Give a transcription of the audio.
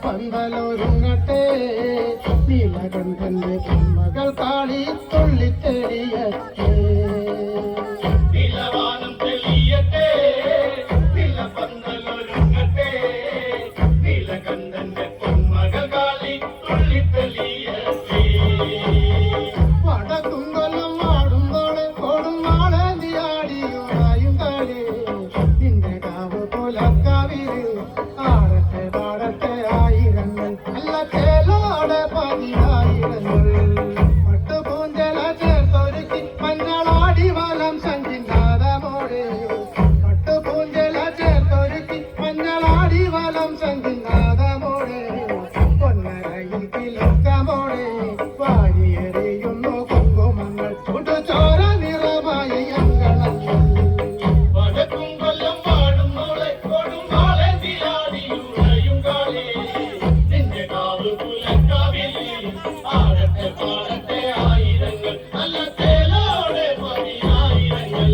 പന്തലൊരുങ്ങട്ടെ നീലകണ്ഠന്റെ മകൾ കാളി തുള്ളിത്തെറിയട്ടെ നിലവാനം തെളിയട്ടെ നിലപന്തലൊരുങ്ങട്ടെ നീലകണ്ഠന്റെ പൊന്മകൾ കാളി തുള്ളിത്തെളിയട്ടെ വടക്കും കൊല്ലം ആടുന്നോളെ കൊടും നാളെ നീയാടിയുറായും കാലേ നിന്റെ കാവ് പുലക്കാവില് ആടട്ടെ പാടട്ടെ ആയിരങ്ങൾ അല്ല ചേലോടെ പതിനായിരങ്ങൾ പട്ടുപൂഞ്ചല ചേർത്തൊരുക്കി മഞ്ഞളാടി വലം സംഗീനാദമോടെ പട്ടുപൂഞ്ചല ചേർത്തൊരുക്കി മഞ്ഞളാടി വലം സംഗീനാദമോടെ പൊന്നരയിൽ കിലുക്കമോടെ വാരിയെറിയുന്നു കുങ്കുമങ്ങൾ ചുടുചോര നിറമായി അങ്കണങ്ങൾ വടക്കും കൊല്ലം പാടുന്നോളെ കൊടും നാളെ നീയാടിയുറയും കാലേ നിന്റെ കാവ് പുലക്കാവിൽ